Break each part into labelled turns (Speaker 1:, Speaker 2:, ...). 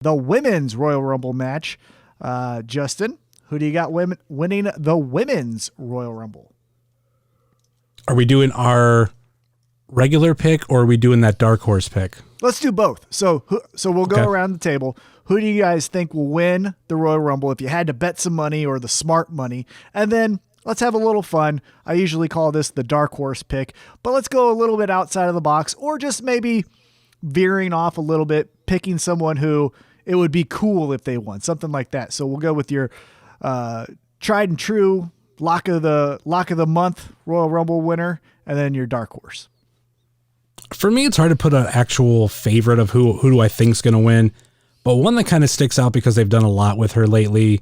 Speaker 1: the Women's Royal Rumble match. Justin, who do you got winning the Women's Royal Rumble?
Speaker 2: Are we doing our regular pick or are we doing that dark horse pick?
Speaker 1: Let's do both. So we'll go around the table. Who do you guys think will win the Royal Rumble if you had to bet some money or the smart money? And then let's have a little fun. I usually call this the dark horse pick, but let's go a little bit outside of the box or just maybe veering off a little bit, picking someone who it would be cool if they won, something like that. So we'll go with your tried and true lock of the month Royal Rumble winner, and then your dark horse.
Speaker 2: For me, it's hard to put an actual favorite of who do I think is going to win, but one that kind of sticks out because they've done a lot with her lately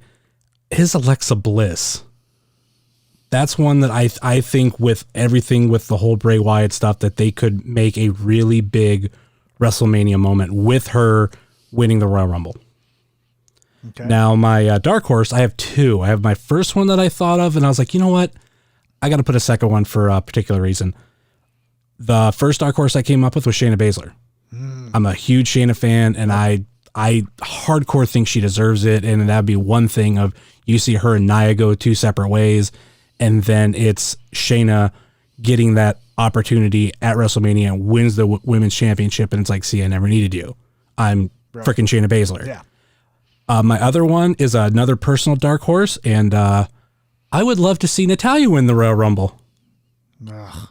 Speaker 2: is Alexa Bliss. That's one that I think with everything with the whole Bray Wyatt stuff that they could make a really big WrestleMania moment with her winning the Royal Rumble.
Speaker 1: Okay.
Speaker 2: Now, my dark horse, I have two. I have my first one that I thought of, and I was like, you know what? I got to put a second one for a particular reason. The first dark horse I came up with was Shayna Baszler. I'm a huge Shayna fan, and I hardcore think she deserves it, and that'd be one thing of you see her and Nia go two separate ways, and then it's Shayna getting that opportunity at WrestleMania and wins the women's championship, and it's like, see, I never needed you. I'm freaking Shayna Baszler.
Speaker 1: Yeah.
Speaker 2: My other one is another personal dark horse, and I would love to see Natalya win the Royal Rumble.
Speaker 1: Ugh.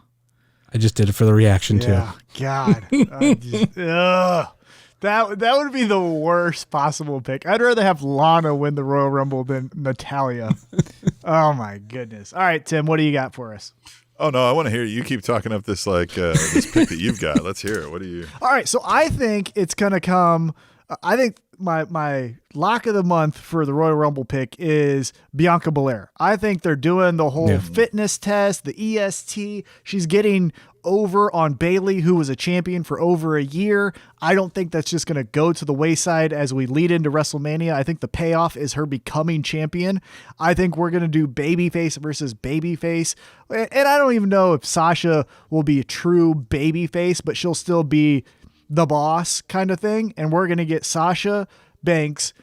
Speaker 2: I just did it for the reaction, too.
Speaker 1: God. That would be the worst possible pick. I'd rather have Lana win the Royal Rumble than Natalya. Oh, my goodness. All right, Tim, what do you got for us?
Speaker 3: Oh, no, I want to hear you keep talking up this this pick that you've got. Let's hear it. What do you...
Speaker 1: All right, so I think it's going to come... I think my lock of the month for the Royal Rumble pick is Bianca Belair. I think they're doing the whole fitness test, the EST. She's getting over on Bayley, who was a champion for over a year. I don't think that's just going to go to the wayside as we lead into WrestleMania. I think the payoff is her becoming champion. I think we're going to do babyface versus babyface. And I don't even know if Sasha will be a true babyface, but she'll still be the boss kind of thing. And we're going to get Sasha Banks,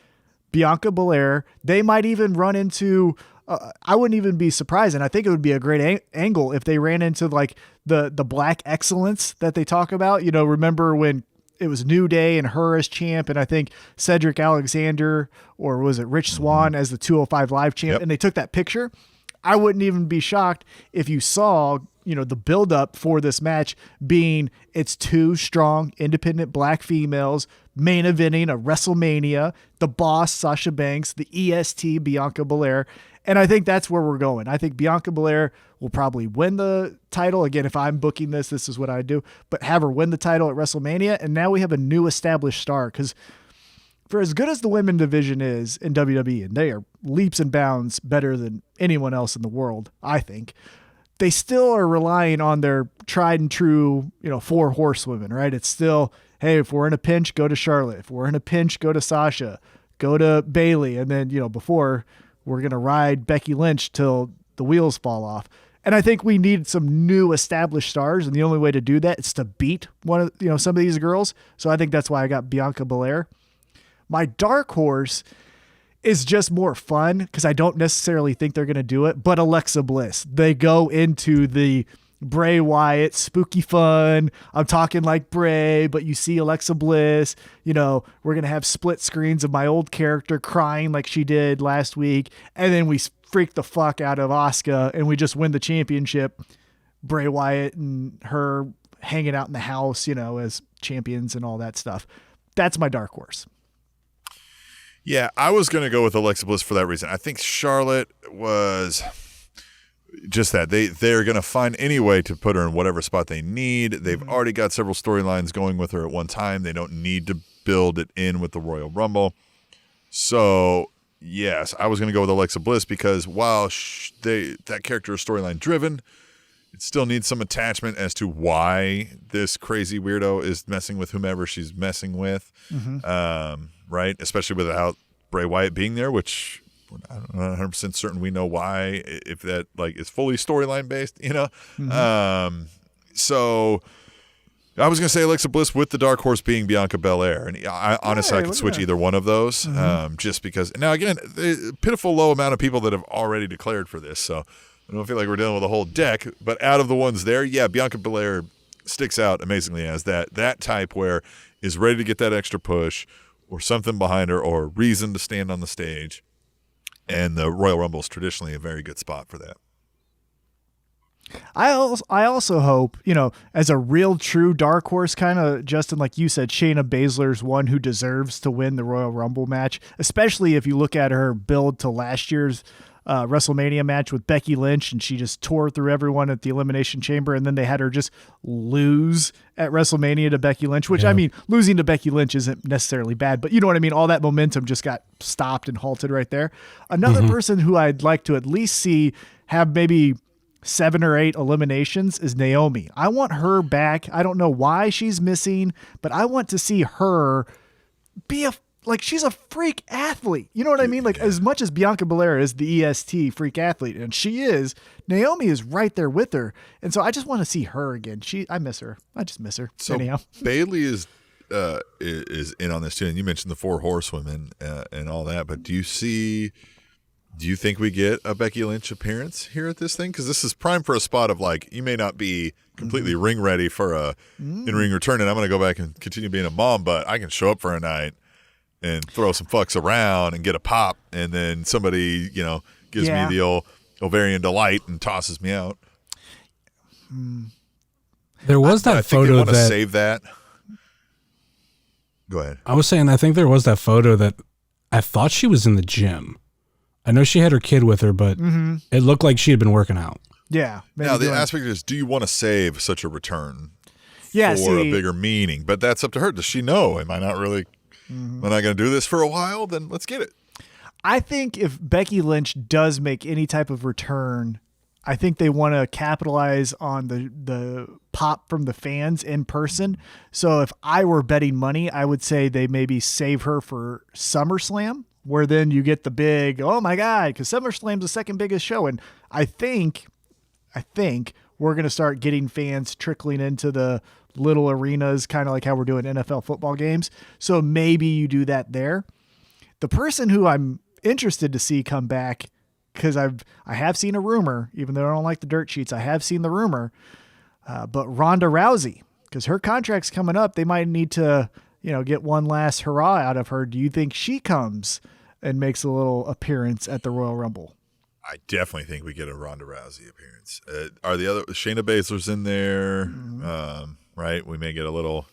Speaker 1: Bianca Belair. They might even run into, I wouldn't even be surprised. And I think it would be a great angle if they ran into like the black excellence that they talk about. You know, remember when it was New Day and her as champ, and I think Cedric Alexander, or was it Rich Swann as the 205 Live champ, and they took that picture. I wouldn't even be shocked if you saw, you know, the buildup for this match being it's two strong, independent black females main eventing a WrestleMania, the boss, Sasha Banks, the EST, Bianca Belair. And I think that's where we're going. I think Bianca Belair will probably win the title. Again, if I'm booking this is what I do, but have her win the title at WrestleMania. And now we have a new established star, because for as good as the women division is in WWE, and they are leaps and bounds better than anyone else in the world, I think, they still are relying on their tried and true, you know, 4 horsewomen, right? It's still, hey, if we're in a pinch, go to Charlotte. If we're in a pinch, go to Sasha, go to Bayley. And then, you know, before we're going to ride Becky Lynch till the wheels fall off. And I think we need some new established stars. And the only way to do that is to beat one of, you know, some of these girls. So I think that's why I got Bianca Belair. My dark horse is just more fun because I don't necessarily think they're going to do it, but Alexa Bliss. They go into the Bray Wyatt spooky fun. I'm talking like Bray, but you see Alexa Bliss. You know, we're going to have split screens of my old character crying like she did last week, and then we freak the fuck out of Asuka and we just win the championship. Bray Wyatt and her hanging out in the house, you know, as champions and all that stuff. That's my dark horse.
Speaker 3: Yeah, I was going to go with Alexa Bliss for that reason. I think Charlotte was just that. They're going to find any way to put her in whatever spot they need. They've already got several storylines going with her at one time. They don't need to build it in with the Royal Rumble. So, yes, I was going to go with Alexa Bliss because while that character is storyline driven, it still needs some attachment as to why this crazy weirdo is messing with whomever she's messing with. Right? Especially without Bray Wyatt being there, which I'm not 100% certain we know why, if that like is fully storyline based, you know? So I was going to say Alexa Bliss with the dark horse being Bianca Belair. And honestly, I could switch either one of those just because. Now, again, the pitiful low amount of people that have already declared for this. So I don't feel like we're dealing with a whole deck. But out of the ones there, yeah, Bianca Belair sticks out amazingly as that type where is ready to get that extra push or something behind her or a reason to stand on the stage. And the Royal Rumble is traditionally a very good spot for that.
Speaker 1: I also hope, as a real true dark horse kind of, Justin, like you said, Shayna Baszler's one who deserves to win the Royal Rumble match, especially if you look at her build to last year's WrestleMania match with Becky Lynch, and she just tore through everyone at the Elimination Chamber, and then they had her just lose at WrestleMania to Becky Lynch, which, I mean, losing to Becky Lynch isn't necessarily bad, but you know what I mean? All that momentum just got stopped and halted right there. Another person who I'd like to at least see have maybe 7 or 8 eliminations is Naomi. I want her back. I don't know why she's missing, but I want to see her be she's a freak athlete. You know what I mean? Like, as much as Bianca Belair is the EST freak athlete, and she is, Naomi is right there with her. And so I just want to see her again. I miss her. I just miss her.
Speaker 3: So
Speaker 1: anyhow.
Speaker 3: Bailey is in on this too. And you mentioned the 4 horsewomen and all that, but do you think we get a Becky Lynch appearance here at this thing? Because this is prime for a spot of you may not be completely ring ready for a in-ring return, and I'm going to go back and continue being a mom, but I can show up for a night and throw some fucks around and get a pop, and then somebody, gives me the old ovarian delight and tosses me out.
Speaker 2: There was that photo
Speaker 3: want to save that. Go ahead.
Speaker 2: I was saying, I think there was that photo that I thought she was in the gym. I know she had her kid with her, but it looked like she had been working out.
Speaker 1: Yeah.
Speaker 3: Now, the aspect is, do you want to save such a return for a bigger meaning? But that's up to her. Does she know? Am I not really am I not going to do this for a while? Then let's get it.
Speaker 1: I think if Becky Lynch does make any type of return, I think they want to capitalize on the pop from the fans in person. So if I were betting money, I would say they maybe save her for SummerSlam, where then you get the big, oh my God, because SummerSlam's the second biggest show. And I think we're going to start getting fans trickling into the little arenas, kind of like how we're doing NFL football games. So maybe you do that there. The person who I'm interested to see come back, because I have seen a rumor, even though I don't like the dirt sheets, I have seen the rumor, but Ronda Rousey, because her contract's coming up, they might need to, get one last hurrah out of her. Do you think she comes and makes a little appearance at the Royal Rumble?
Speaker 3: I definitely think we get a Ronda Rousey appearance. Are the other Shayna Baszler's in there? Right? We may get a little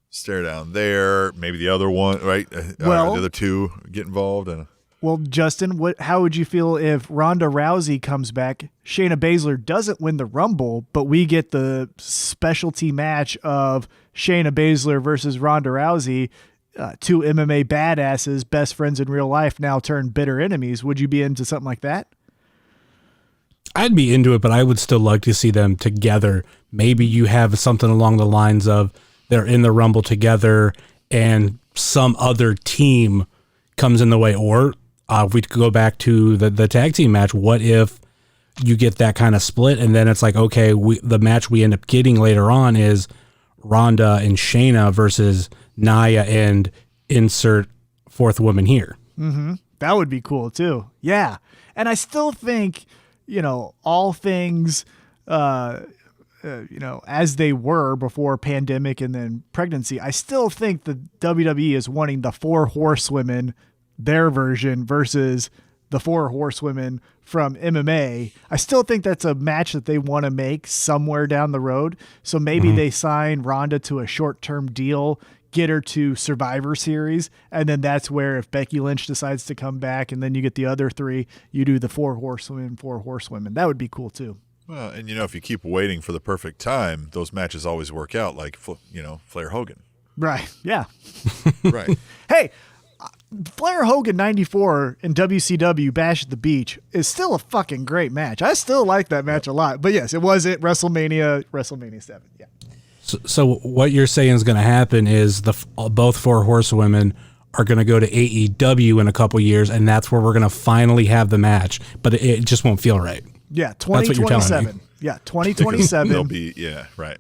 Speaker 3: stare down there. Maybe the other one, right? The other two get involved.
Speaker 1: Well, Justin, how would you feel if Ronda Rousey comes back, Shayna Baszler doesn't win the Rumble, but we get the specialty match of Shayna Baszler versus Ronda Rousey, 2 MMA badasses, best friends in real life, now turned bitter enemies? Would you be into something like that?
Speaker 2: I'd be into it, but I would still like to see them together. Maybe you have something along the lines of they're in the Rumble together and some other team comes in the way. Or if we could go back to the tag team match, what if you get that kind of split and then it's like, okay, the match we end up getting later on is Ronda and Shayna versus Nia and insert 4th woman here.
Speaker 1: That would be cool too. Yeah. And I still think, all things, as they were before pandemic and then pregnancy, I still think the WWE is wanting the 4 horsewomen, their version, versus the 4 horsewomen from MMA. I still think that's a match that they want to make somewhere down the road. So maybe they sign Ronda to a short-term deal, get her to Survivor Series, and then that's where if Becky Lynch decides to come back and then you get the other 3, you do the 4 horsewomen. That would be cool too.
Speaker 3: Well, and if you keep waiting for the perfect time, those matches always work out, like Flair Hogan.
Speaker 1: Right. Yeah.
Speaker 3: Right.
Speaker 1: Hey, Flair Hogan 94 in WCW Bash at the Beach is still a fucking great match. I still like that match a lot. But yes, it was at WrestleMania 7. Yeah.
Speaker 2: So what you're saying is going to happen is both 4 horsewomen are going to go to AEW in a couple years, and that's where we're going to finally have the match. But it just won't feel right.
Speaker 1: Yeah, 2027. Yeah, 2027.
Speaker 3: They'll be, right.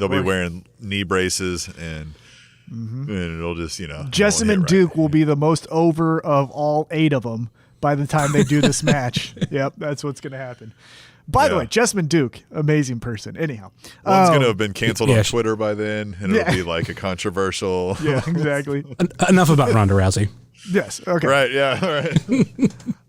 Speaker 3: they'll be wearing knee braces and it'll just,
Speaker 1: Jessamine Duke will be the most over of all 8 of them by the time they do this match. Yep, that's what's going to happen. By the way, Jessamine Duke, amazing person. Anyhow.
Speaker 3: One's going to have been canceled on Twitter by then, and it'll be like a controversial.
Speaker 1: Yeah, exactly.
Speaker 2: Enough about Ronda Rousey.
Speaker 1: Yes, okay.
Speaker 3: Right, yeah, all right.